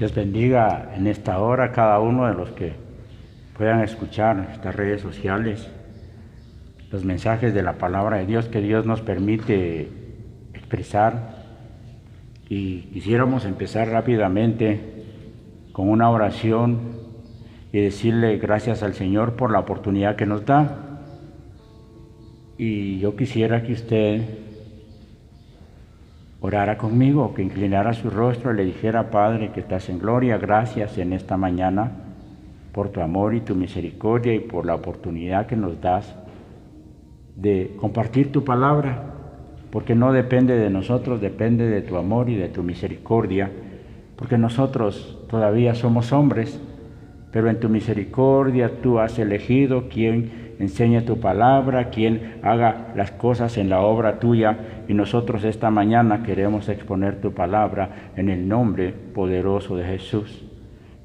Dios bendiga en esta hora a cada uno de los que puedan escuchar estas redes sociales, los mensajes de la palabra de Dios que Dios nos permite expresar. Y quisiéramos empezar rápidamente con una oración y decirle gracias al Señor por la oportunidad que nos da. Y yo quisiera que usted orara conmigo, que inclinara su rostro y le dijera: Padre que estás en gloria, gracias en esta mañana por tu amor y tu misericordia y por la oportunidad que nos das de compartir tu palabra, porque no depende de nosotros, depende de tu amor y de tu misericordia, porque nosotros todavía somos hombres, pero en tu misericordia tú has elegido quien enseñe tu palabra, quien haga las cosas en la obra tuya, y nosotros esta mañana queremos exponer tu palabra en el nombre poderoso de Jesús.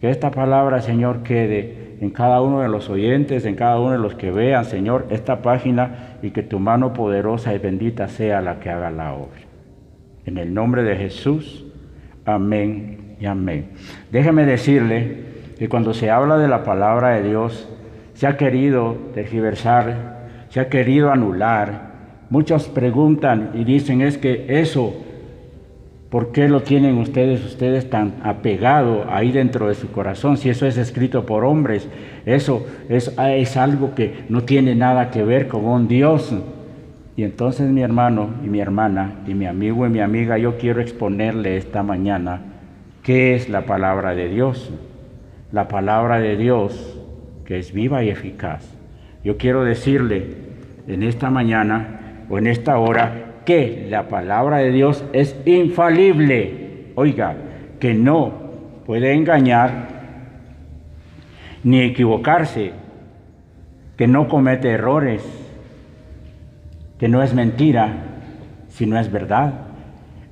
Que esta palabra, Señor, quede en cada uno de los oyentes, en cada uno de los que vean, Señor, esta página, y que tu mano poderosa y bendita sea la que haga la obra. En el nombre de Jesús, amén y amén. Déjeme decirle que cuando se habla de la palabra de Dios, se ha querido tergiversar, se ha querido anular. Muchos preguntan y dicen: es que eso, ¿por qué lo tienen ustedes tan apegado ahí dentro de su corazón? Si eso es escrito por hombres, eso es algo que no tiene nada que ver con un Dios. Y entonces, mi hermano y mi hermana y mi amigo y mi amiga, yo quiero exponerle esta mañana qué es la palabra de Dios. La palabra de Dios, que es viva y eficaz. Yo quiero decirle en esta mañana o en esta hora que la palabra de Dios es infalible. Oiga, que no puede engañar ni equivocarse, que no comete errores, que no es mentira, sino es verdad.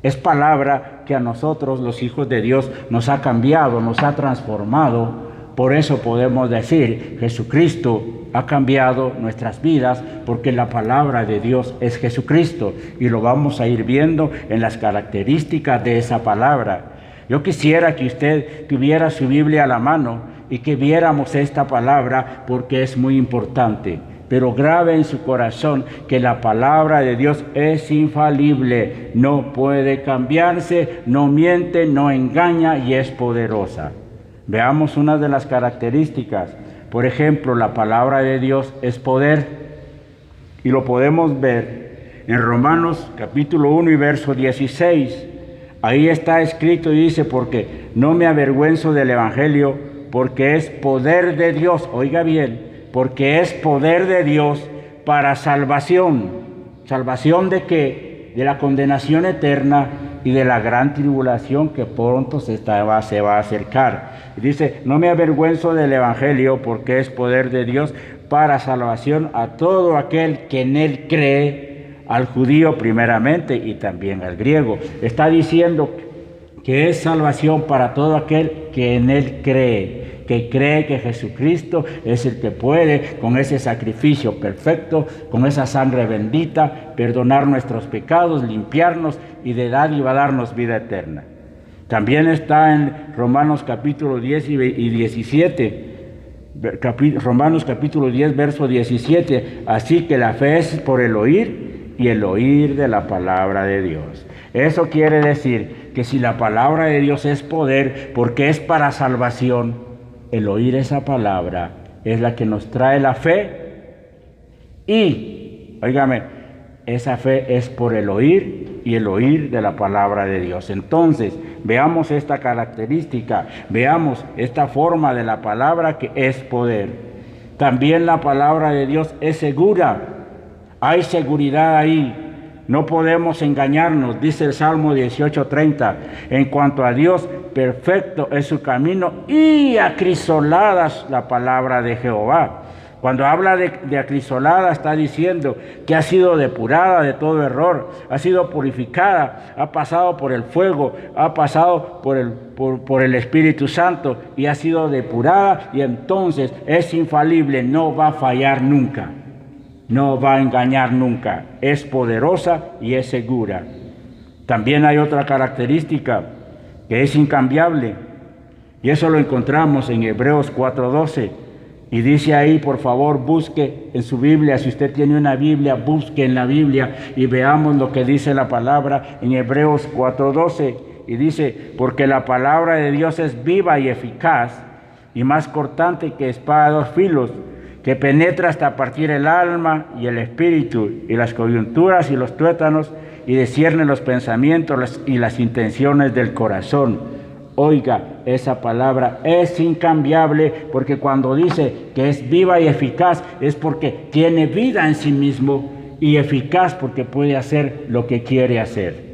Es palabra que a nosotros, los hijos de Dios, nos ha cambiado, nos ha transformado. Por eso podemos decir: Jesucristo ha cambiado nuestras vidas, porque la palabra de Dios es Jesucristo, y lo vamos a ir viendo en las características de esa palabra. Yo quisiera que usted tuviera su Biblia a la mano y que viéramos esta palabra, porque es muy importante. Pero grabe en su corazón que la palabra de Dios es infalible, no puede cambiarse, no miente, no engaña y es poderosa. Veamos una de las características. Por ejemplo, la palabra de Dios es poder, y lo podemos ver en Romanos capítulo 1 y verso 16. Ahí está escrito y dice: porque no me avergüenzo del evangelio, porque es poder de Dios. Oiga bien, porque es poder de Dios para salvación. ¿Salvación de qué? De la condenación eterna y de la gran tribulación que pronto se va a acercar. Y dice: no me avergüenzo del evangelio, porque es poder de Dios para salvación a todo aquel que en él cree, al judío primeramente y también al griego. Está diciendo que es salvación para todo aquel que en él cree, que cree que Jesucristo es el que puede, con ese sacrificio perfecto, con esa sangre bendita, perdonar nuestros pecados, limpiarnos y de dádiva darnos vida eterna. También está en Romanos capítulo 10 y 17. Romanos capítulo 10, verso 17. Así que la fe es por el oír, y el oír de la palabra de Dios. Eso quiere decir que si la palabra de Dios es poder, porque es para salvación, el oír esa palabra es la que nos trae la fe. Y, óigame, esa fe es por el oír, y el oír de la palabra de Dios. Entonces, veamos esta característica, veamos esta forma de la palabra, que es poder. También la palabra de Dios es segura. Hay seguridad ahí. No podemos engañarnos, dice el Salmo 18:30. En cuanto a Dios, perfecto es su camino, y acrisoladas la palabra de Jehová. Cuando habla de acrisolada, está diciendo que ha sido depurada de todo error, ha sido purificada, ha pasado por el fuego, ha pasado por el Espíritu Santo y ha sido depurada, y entonces es infalible, no va a fallar nunca, no va a engañar nunca, es poderosa y es segura. También hay otra característica que es incambiable. Y eso lo encontramos en Hebreos 4:12. Y dice ahí, por favor, busque en su Biblia, si usted tiene una Biblia, busque en la Biblia y veamos lo que dice la palabra en Hebreos 4:12. Y dice, porque la palabra de Dios es viva y eficaz y más cortante que espada de dos filos, que penetra hasta partir el alma y el espíritu y las coyunturas y los tuétanos y discierne los pensamientos y las intenciones del corazón. Oiga, esa palabra es incambiable, porque cuando dice que es viva y eficaz es porque tiene vida en sí mismo, y eficaz porque puede hacer lo que quiere hacer.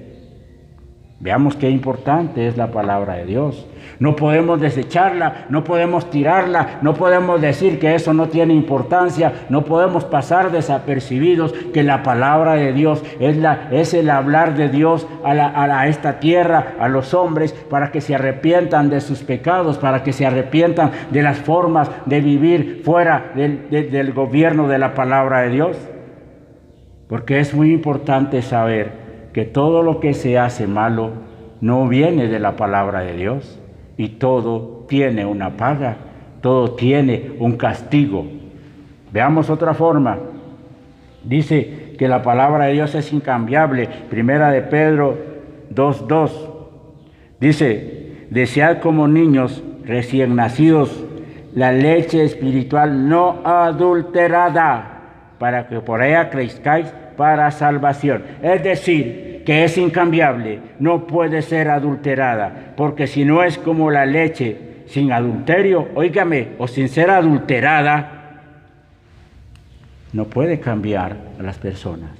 Veamos qué importante es la palabra de Dios. No podemos desecharla, no podemos tirarla, no podemos decir que eso no tiene importancia, no podemos pasar desapercibidos que la palabra de Dios es el hablar de Dios a esta tierra, a los hombres, para que se arrepientan de sus pecados, para que se arrepientan de las formas de vivir fuera del gobierno de la palabra de Dios. Porque es muy importante saber que todo lo que se hace malo no viene de la palabra de Dios, y todo tiene una paga, todo tiene un castigo. Veamos otra forma. Dice que la palabra de Dios es incambiable. Primera de Pedro 2:2. Dice, desead como niños recién nacidos la leche espiritual no adulterada, para que por ella crezcáis para salvación. Es decir, que es incambiable, no puede ser adulterada, porque si no es como la leche sin adulterio, óigame, o sin ser adulterada, no puede cambiar a las personas.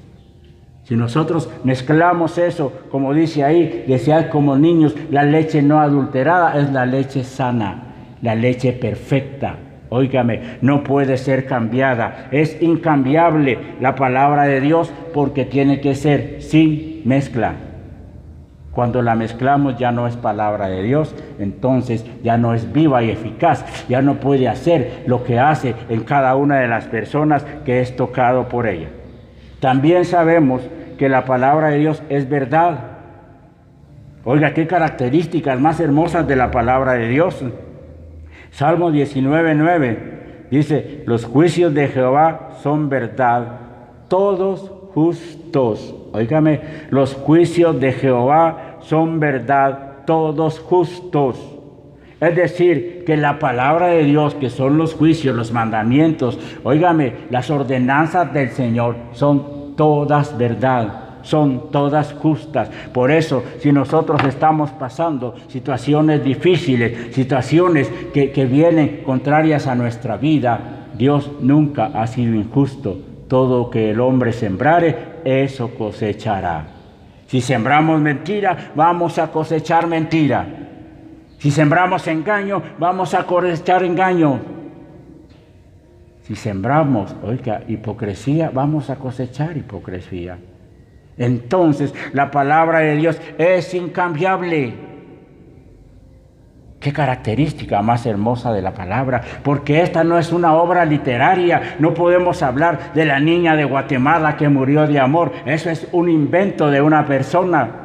Si nosotros mezclamos eso, como dice ahí, desead como niños, la leche no adulterada es la leche sana, la leche perfecta. Óigame, no puede ser cambiada, es incambiable la palabra de Dios, porque tiene que ser sin mezcla. Cuando la mezclamos ya no es palabra de Dios, entonces ya no es viva y eficaz, ya no puede hacer lo que hace en cada una de las personas que es tocado por ella. También sabemos que la palabra de Dios es verdad. Oiga, qué características más hermosas de la palabra de Dios. Salmo 19:9 dice, los juicios de Jehová son verdad, todos justos. Óigame, los juicios de Jehová son verdad, todos justos. Es decir, que la palabra de Dios, que son los juicios, los mandamientos, óigame, las ordenanzas del Señor son todas verdad, son todas justas. Por eso, si nosotros estamos pasando situaciones difíciles, situaciones que vienen contrarias a nuestra vida, Dios nunca ha sido injusto. Todo que el hombre sembrare, eso cosechará. Si sembramos mentira, vamos a cosechar mentira. Si sembramos engaño, vamos a cosechar engaño. Si sembramos, oiga, hipocresía, vamos a cosechar hipocresía. Entonces, la palabra de Dios es incambiable. Qué característica más hermosa de la palabra, porque esta no es una obra literaria. No podemos hablar de la niña de Guatemala que murió de amor. Eso es un invento de una persona.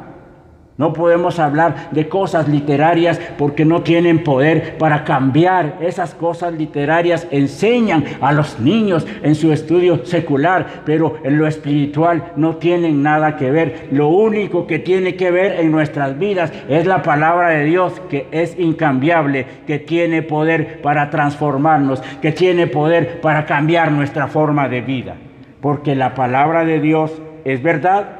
No podemos hablar de cosas literarias porque no tienen poder para cambiar. Esas cosas literarias enseñan a los niños en su estudio secular, pero en lo espiritual no tienen nada que ver. Lo único que tiene que ver en nuestras vidas es la palabra de Dios, que es incambiable, que tiene poder para transformarnos, que tiene poder para cambiar nuestra forma de vida. Porque la palabra de Dios es verdad.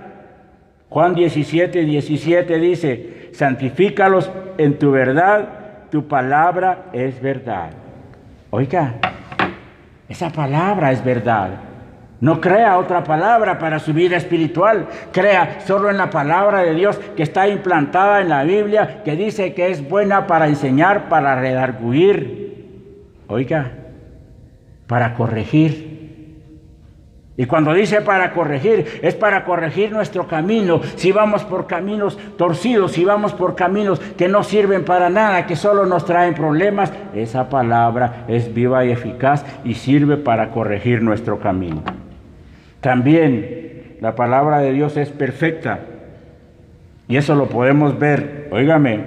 Juan 17:17 dice, santifícalos en tu verdad, tu palabra es verdad. Oiga, esa palabra es verdad. No crea otra palabra para su vida espiritual. Crea solo en la palabra de Dios, que está implantada en la Biblia, que dice que es buena para enseñar, para redarguir. Oiga, para corregir. Y cuando dice para corregir, es para corregir nuestro camino. Si vamos por caminos torcidos, si vamos por caminos que no sirven para nada, que solo nos traen problemas, esa palabra es viva y eficaz y sirve para corregir nuestro camino. También la palabra de Dios es perfecta. Y eso lo podemos ver, óigame,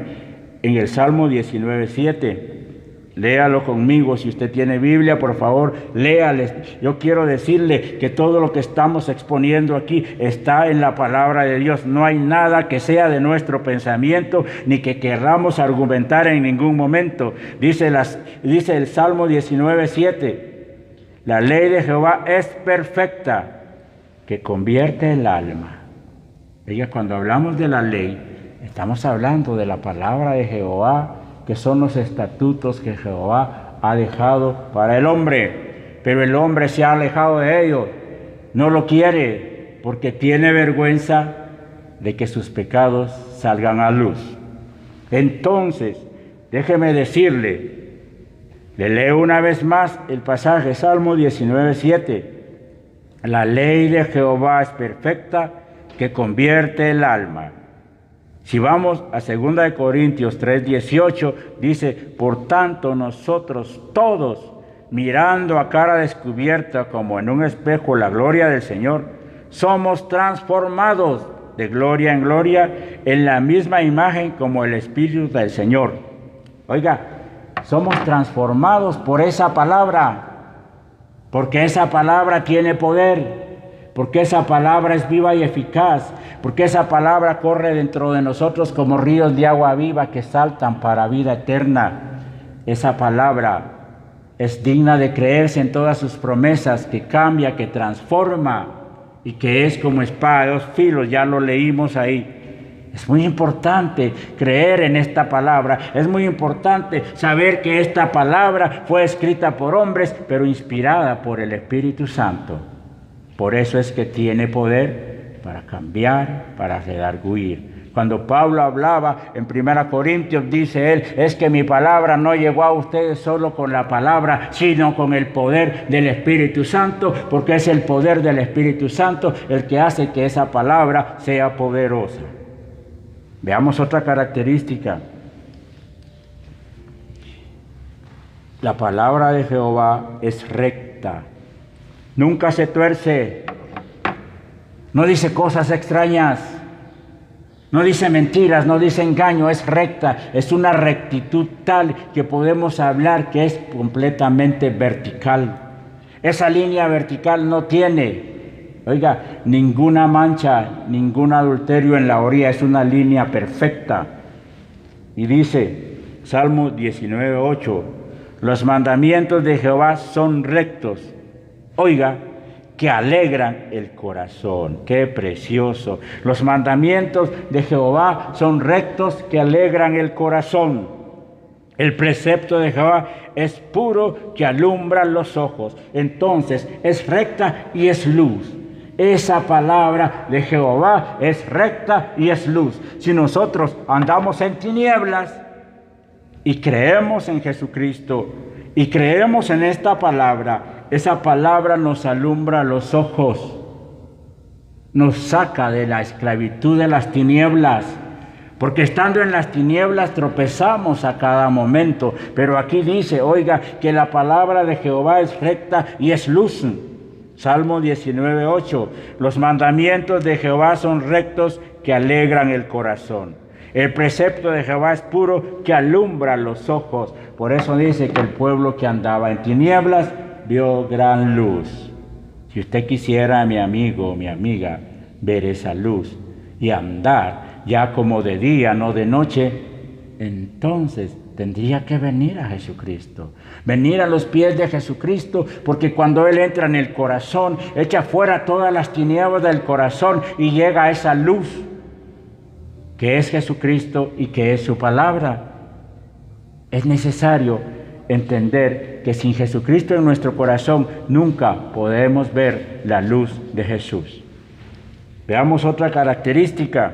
en el Salmo 19:7. Léalo conmigo, si usted tiene Biblia, por favor, léales. Yo quiero decirle que todo lo que estamos exponiendo aquí está en la palabra de Dios. No hay nada que sea de nuestro pensamiento, ni que queramos argumentar en ningún momento. Dice el Salmo 19:7, la ley de Jehová es perfecta, que convierte el alma. Oiga, cuando hablamos de la ley, estamos hablando de la palabra de Jehová, que son los estatutos que Jehová ha dejado para el hombre. Pero el hombre se ha alejado de ellos, no lo quiere, porque tiene vergüenza de que sus pecados salgan a luz. Entonces, déjeme decirle, le leo una vez más el pasaje, Salmo 19:7. La ley de Jehová es perfecta, que convierte el alma. Si vamos a 2 Corintios 3:18, dice, por tanto nosotros todos, mirando a cara descubierta como en un espejo la gloria del Señor, somos transformados de gloria en gloria en la misma imagen como el Espíritu del Señor. Oiga, somos transformados por esa palabra, porque esa palabra tiene poder. Porque esa palabra es viva y eficaz, porque esa palabra corre dentro de nosotros como ríos de agua viva que saltan para vida eterna. Esa palabra es digna de creerse en todas sus promesas, que cambia, que transforma y que es como espada de dos filos, ya lo leímos ahí. Es muy importante creer en esta palabra, es muy importante saber que esta palabra fue escrita por hombres, pero inspirada por el Espíritu Santo. Por eso es que tiene poder para cambiar, para redarguir. Cuando Pablo hablaba en 1 Corintios, dice él, es que mi palabra no llegó a ustedes solo con la palabra, sino con el poder del Espíritu Santo, porque es el poder del Espíritu Santo el que hace que esa palabra sea poderosa. Veamos otra característica. La palabra de Jehová es recta. Nunca se tuerce, no dice cosas extrañas, no dice mentiras, no dice engaño, es recta, es una rectitud tal que podemos hablar que es completamente vertical. Esa línea vertical no tiene, oiga, ninguna mancha, ningún adulterio en la orilla, es una línea perfecta. Y dice, Salmo 19:8, los mandamientos de Jehová son rectos. Oiga, que alegran el corazón. ¡Qué precioso! Los mandamientos de Jehová son rectos que alegran el corazón. El precepto de Jehová es puro que alumbra los ojos. Entonces, es recta y es luz. Esa palabra de Jehová es recta y es luz. Si nosotros andamos en tinieblas y creemos en Jesucristo y creemos en esta palabra, esa palabra nos alumbra los ojos, nos saca de la esclavitud de las tinieblas, porque estando en las tinieblas tropezamos a cada momento, pero aquí dice, oiga, que la palabra de Jehová es recta y es luz. Salmo 19:8, los mandamientos de Jehová son rectos que alegran el corazón. El precepto de Jehová es puro que alumbra los ojos. Por eso dice que el pueblo que andaba en tinieblas vio gran luz. Si usted quisiera, mi amigo, mi amiga, ver esa luz y andar ya como de día, no de noche, entonces tendría que venir a Jesucristo, venir a los pies de Jesucristo, porque cuando Él entra en el corazón, echa fuera todas las tinieblas del corazón y llega a esa luz que es Jesucristo y que es su palabra. Es necesario entender que sin Jesucristo en nuestro corazón nunca podemos ver la luz de Jesús. Veamos otra característica.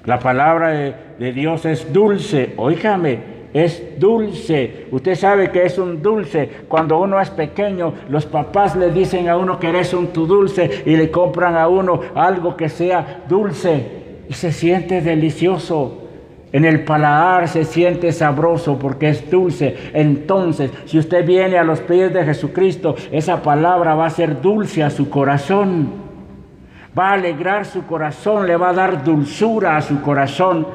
La palabra de Dios es dulce. Óigame, es dulce. Usted sabe que es un dulce. Cuando uno es pequeño, los papás le dicen a uno que eres un tu dulce y le compran a uno algo que sea dulce y se siente delicioso. En el paladar se siente sabroso porque es dulce. Entonces, si usted viene a los pies de Jesucristo, esa palabra va a ser dulce a su corazón. Va a alegrar su corazón, le va a dar dulzura a su corazón,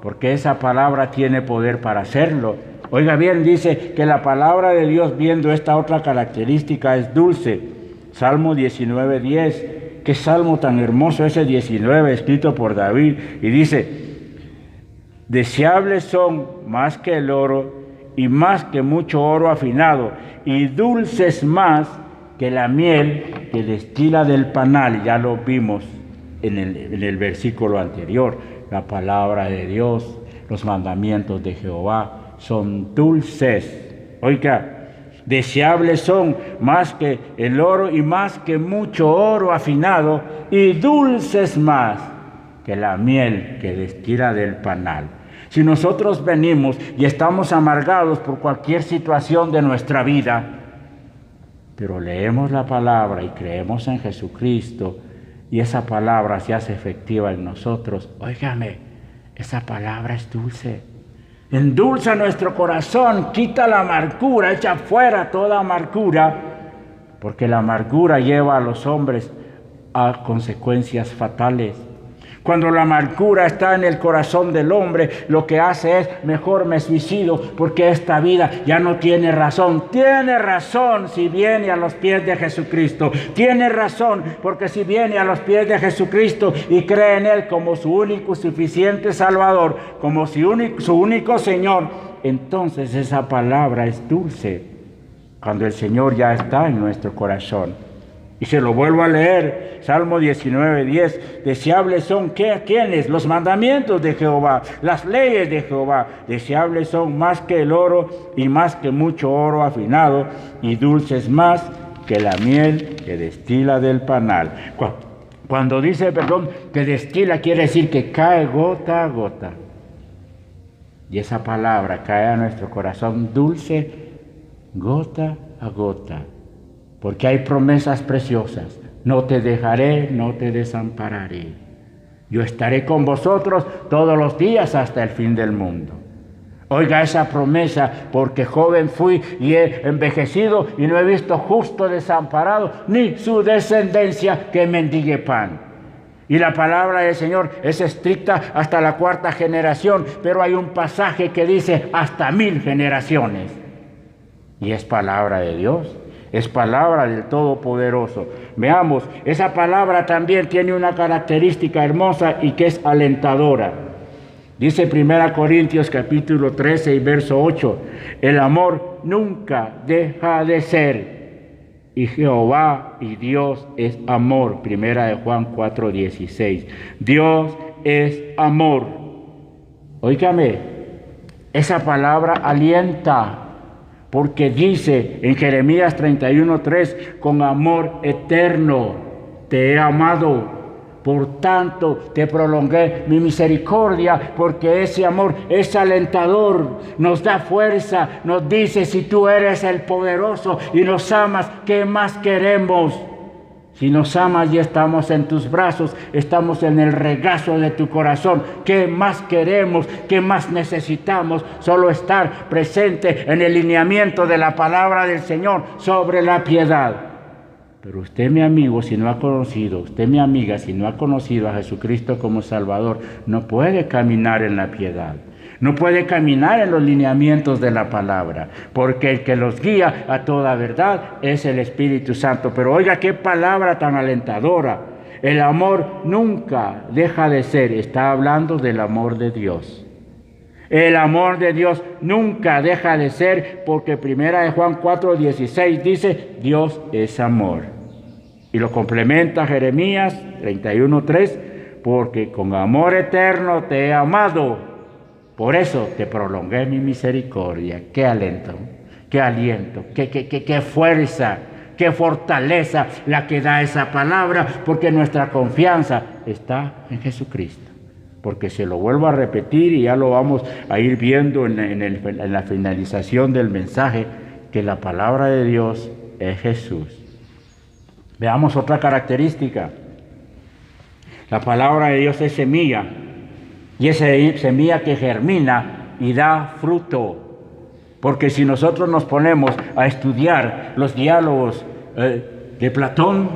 porque esa palabra tiene poder para hacerlo. Oiga bien, dice que la palabra de Dios, viendo esta otra característica, es dulce. Salmo 19:10, qué salmo tan hermoso ese 19, escrito por David, y dice: deseables son más que el oro y más que mucho oro afinado, y dulces más que la miel que destila del panal. Ya lo vimos en el versículo anterior. La palabra de Dios, los mandamientos de Jehová son dulces. Oiga, deseables son más que el oro y más que mucho oro afinado, y dulces más que la miel que destila del panal. Si nosotros venimos y estamos amargados por cualquier situación de nuestra vida, pero leemos la palabra y creemos en Jesucristo, y esa palabra se hace efectiva en nosotros, óigame, esa palabra es dulce. Endulza nuestro corazón, quita la amargura, echa fuera toda amargura, porque la amargura lleva a los hombres a consecuencias fatales. Cuando la amargura está en el corazón del hombre, lo que hace es: mejor me suicido, porque esta vida ya no tiene razón. Tiene razón si viene a los pies de Jesucristo. Tiene razón, porque si viene a los pies de Jesucristo y cree en Él como su único y suficiente Salvador, como su único Señor, entonces esa palabra es dulce, cuando el Señor ya está en nuestro corazón. Y se lo vuelvo a leer, Salmo 19:10, deseables son, ¿quiénes? Los mandamientos de Jehová, las leyes de Jehová, deseables son más que el oro y más que mucho oro afinado, y dulces más que la miel que destila del panal. Cuando dice, que destila, quiere decir que cae gota a gota. Y esa palabra cae a nuestro corazón dulce, gota a gota. Porque hay promesas preciosas: no te dejaré, no te desampararé. Yo estaré con vosotros todos los días hasta el fin del mundo. Oiga esa promesa: porque joven fui y he envejecido y no he visto justo desamparado, ni su descendencia que mendigue pan. Y la palabra del Señor es estricta hasta la 4ª generación, pero hay un pasaje que dice hasta 1000 generaciones. Y es palabra de Dios. Es palabra del Todopoderoso. Veamos, esa palabra también tiene una característica hermosa y que es alentadora. Dice 1 Corintios capítulo 13 y verso 8, el amor nunca deja de ser, y Jehová y Dios es amor. 1 Juan 4:16, Dios es amor. Óigame, esa palabra alienta. Porque dice en Jeremías 31:3, con amor eterno te he amado, por tanto te prolongué mi misericordia, porque ese amor es alentador, nos da fuerza, nos dice: si tú eres el poderoso y nos amas, ¿qué más queremos? Si nos amas y estamos en tus brazos, estamos en el regazo de tu corazón, ¿qué más queremos? ¿Qué más necesitamos? Solo estar presente en el lineamiento de la palabra del Señor sobre la piedad. Pero usted, mi amigo, si no ha conocido, usted, mi amiga, si no ha conocido a Jesucristo como Salvador, no puede caminar en la piedad. No puede caminar en los lineamientos de la palabra, porque el que los guía a toda verdad es el Espíritu Santo. Pero oiga qué palabra tan alentadora. El amor nunca deja de ser. Está hablando del amor de Dios. El amor de Dios nunca deja de ser, porque 1 Juan 4:16 dice: Dios es amor. Y lo complementa Jeremías 31:3, porque con amor eterno te he amado. Por eso te prolongué mi misericordia. Qué alento, qué aliento, qué fuerza, qué fortaleza la que da esa palabra, porque nuestra confianza está en Jesucristo. Porque se lo vuelvo a repetir y ya lo vamos a ir viendo en la finalización del mensaje, que la palabra de Dios es Jesús. Veamos otra característica. La palabra de Dios es semilla. Y esa semilla que germina y da fruto. Porque si nosotros nos ponemos a estudiar los diálogos de Platón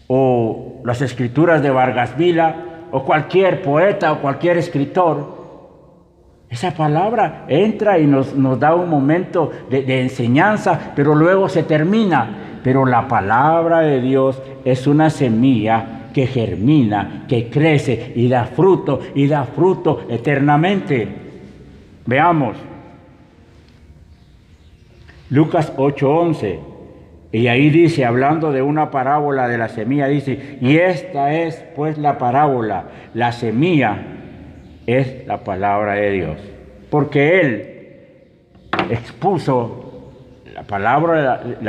o las escrituras de Vargas Vila, o cualquier poeta o cualquier escritor, esa palabra entra y nos da un momento de enseñanza, pero luego se termina. Pero la palabra de Dios es una semilla que germina, que crece y da fruto eternamente. Veamos. Lucas 8:11. Y ahí dice, hablando de una parábola de la semilla, dice, y esta es pues la parábola, la semilla es la palabra de Dios. Porque Él expuso la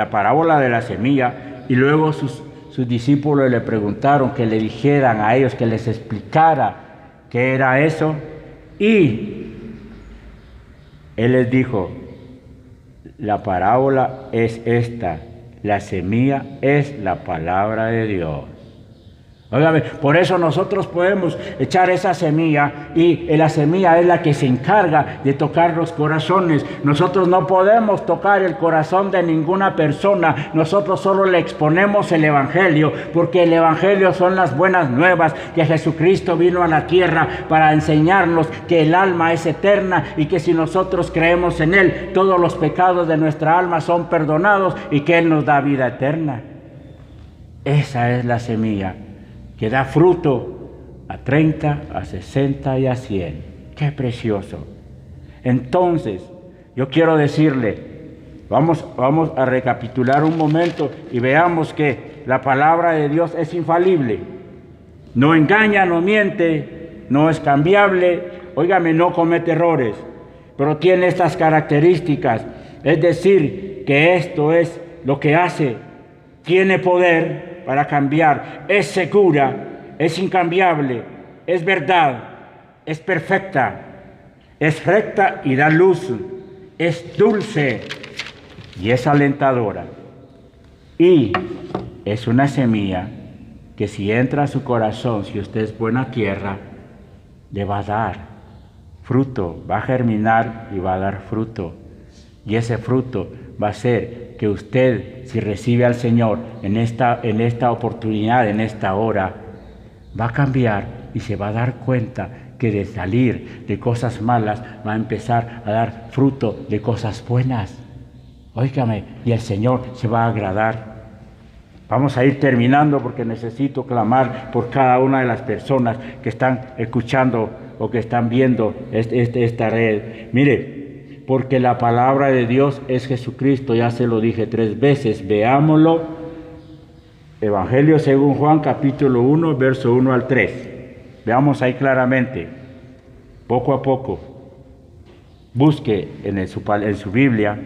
parábola de la semilla y luego sus discípulos le preguntaron que le dijeran a ellos, que les explicara qué era eso. Y Él les dijo, la parábola es esta, la semilla es la palabra de Dios. Óigame, por eso nosotros podemos echar esa semilla y la semilla es la que se encarga de tocar los corazones. Nosotros no podemos tocar el corazón de ninguna persona, nosotros solo le exponemos el Evangelio, porque el Evangelio son las buenas nuevas, que Jesucristo vino a la tierra para enseñarnos que el alma es eterna y que si nosotros creemos en Él, todos los pecados de nuestra alma son perdonados y que Él nos da vida eterna. Esa es la semilla que da fruto a 30, a 60 y a 100. ¡Qué precioso! Entonces, yo quiero decirle, vamos a recapitular un momento y veamos que la palabra de Dios es infalible. No engaña, no miente, no es cambiable, óigame, no comete errores, pero tiene estas características. Es decir, que esto es lo que hace, tiene poder para cambiar, es segura, es incambiable, es verdad, es perfecta, es recta y da luz, es dulce y es alentadora. Y es una semilla que si entra a su corazón, si usted es buena tierra, le va a dar fruto, va a germinar y va a dar fruto. Y ese fruto va a ser que usted, si recibe al Señor en esta oportunidad, en esta hora, va a cambiar y se va a dar cuenta que de salir de cosas malas va a empezar a dar fruto de cosas buenas. Óigame, y el Señor se va a agradar. Vamos a ir terminando porque necesito clamar por cada una de las personas que están escuchando o que están viendo esta red. Mire, porque la palabra de Dios es Jesucristo, ya se lo dije 3 veces, veámoslo. Evangelio según Juan, capítulo 1, verso 1 al 3. Veamos ahí claramente, poco a poco. Busque en su Biblia,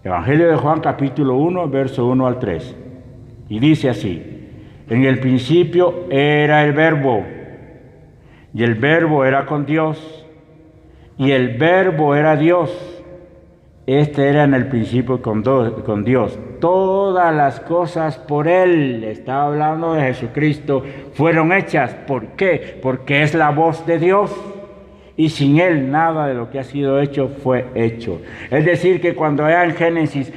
Evangelio de Juan, capítulo 1, verso 1 al 3. Y dice así, en el principio era el Verbo, y el Verbo era con Dios, y el Verbo era Dios. Este era en el principio con Dios. Todas las cosas por Él, está hablando de Jesucristo, fueron hechas. ¿Por qué? Porque es la voz de Dios. Y sin Él nada de lo que ha sido hecho fue hecho. Es decir, que cuando era en Génesis,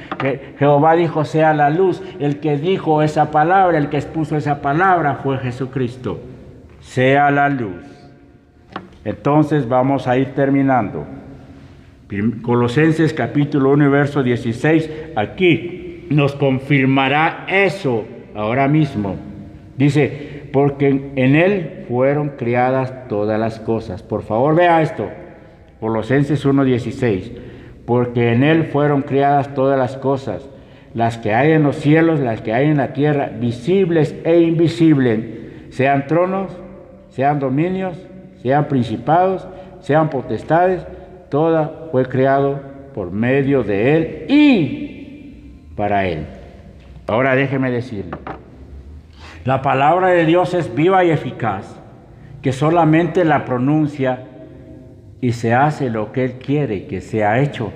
Jehová dijo sea la luz, el que dijo esa palabra, el que expuso esa palabra fue Jesucristo. Sea la luz. Entonces vamos a ir terminando. Colosenses capítulo 1 verso 16, aquí nos confirmará eso ahora mismo. Dice, porque en Él fueron criadas todas las cosas. Por favor, vea esto. Colosenses 1:16. Porque en Él fueron criadas todas las cosas, las que hay en los cielos, las que hay en la tierra, visibles e invisibles, sean tronos, sean dominios, sean principados, sean potestades, toda fue creado por medio de Él y para Él. Ahora déjeme decirle, la palabra de Dios es viva y eficaz, que solamente la pronuncia y se hace lo que Él quiere que sea hecho.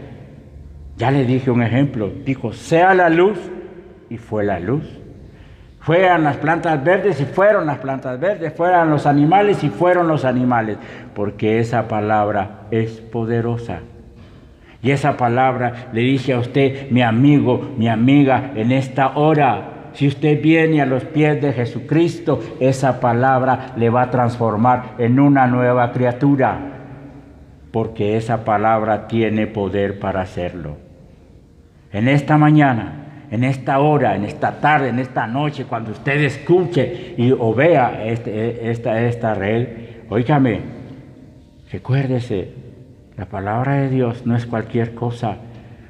Ya le dije un ejemplo, dijo, sea la luz y fue la luz. Fueran las plantas verdes y fueron las plantas verdes, fueran los animales y fueron los animales, porque esa palabra es poderosa. Y esa palabra le dije a usted, mi amigo, mi amiga, en esta hora, Si usted viene a los pies de Jesucristo, esa palabra le va a transformar en una nueva criatura, porque esa palabra tiene poder para hacerlo. En esta mañana, en esta hora, en esta tarde, en esta noche, cuando usted escuche o vea esta red, óigame, recuérdese, la palabra de Dios no es cualquier cosa.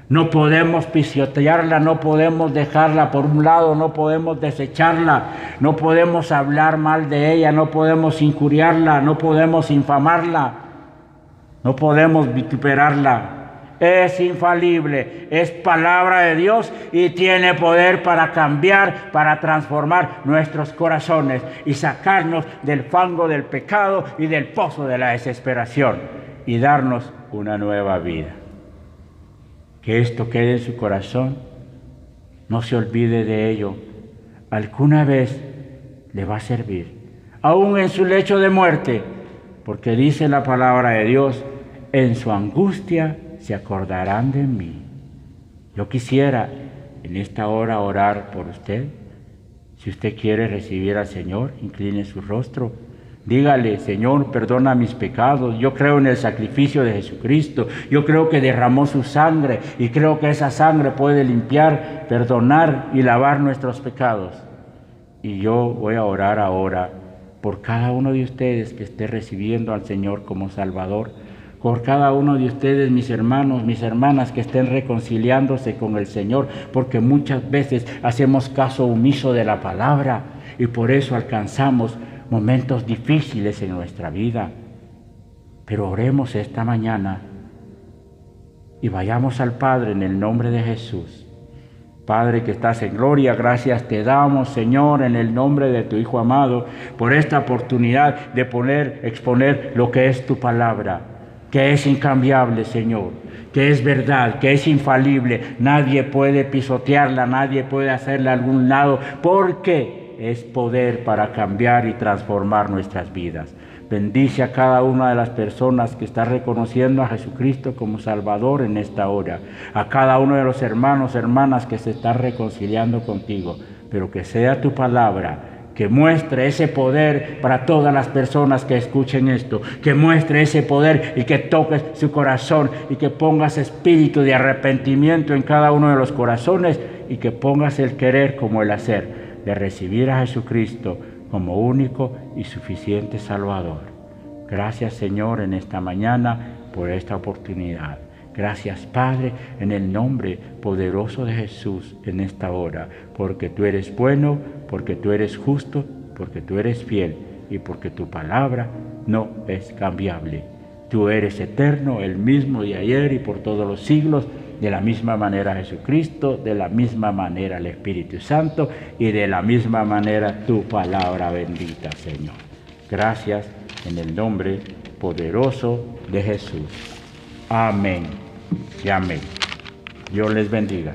No podemos pisotearla, no podemos dejarla por un lado, no podemos desecharla, no podemos hablar mal de ella, no podemos injuriarla, no podemos infamarla, no podemos vituperarla. Es infalible, es palabra de Dios y tiene poder para cambiar, para transformar nuestros corazones y sacarnos del fango del pecado y del pozo de la desesperación y darnos una nueva vida. Que esto quede en su corazón, no se olvide de ello. Alguna vez le va a servir, aún en su lecho de muerte, porque dice la palabra de Dios, en su angustia se acordarán de mí. Yo quisiera en esta hora orar por usted. Si usted quiere recibir al Señor, incline su rostro. Dígale, Señor, perdona mis pecados. Yo creo en el sacrificio de Jesucristo. Yo creo que derramó su sangre y creo que esa sangre puede limpiar, perdonar y lavar nuestros pecados. Y yo voy a orar ahora por cada uno de ustedes que esté recibiendo al Señor como Salvador. Por cada uno de ustedes, mis hermanos, mis hermanas, que estén reconciliándose con el Señor, porque muchas veces hacemos caso omiso de la palabra y por eso alcanzamos momentos difíciles en nuestra vida. Pero oremos esta mañana y vayamos al Padre en el nombre de Jesús. Padre que estás en gloria, gracias te damos, Señor, en el nombre de tu Hijo amado, por esta oportunidad de exponer lo que es tu palabra, que es incambiable, Señor, que es verdad, que es infalible. Nadie puede pisotearla, nadie puede hacerla a algún lado, porque es poder para cambiar y transformar nuestras vidas. Bendice a cada una de las personas que está reconociendo a Jesucristo como Salvador en esta hora. A cada uno de los hermanos, hermanas que se están reconciliando contigo. Pero que sea tu palabra que muestre ese poder para todas las personas que escuchen esto. Que muestre ese poder y que toques su corazón y que pongas espíritu de arrepentimiento en cada uno de los corazones y que pongas el querer como el hacer de recibir a Jesucristo como único y suficiente Salvador. Gracias, Señor, en esta mañana por esta oportunidad. Gracias, Padre, en el nombre poderoso de Jesús en esta hora, porque tú eres bueno, porque tú eres justo, porque tú eres fiel y porque tu palabra no es cambiable. Tú eres eterno, el mismo de ayer y por todos los siglos. De la misma manera Jesucristo, de la misma manera el Espíritu Santo y de la misma manera tu palabra bendita, Señor. Gracias en el nombre poderoso de Jesús. Amén y amén. Dios les bendiga.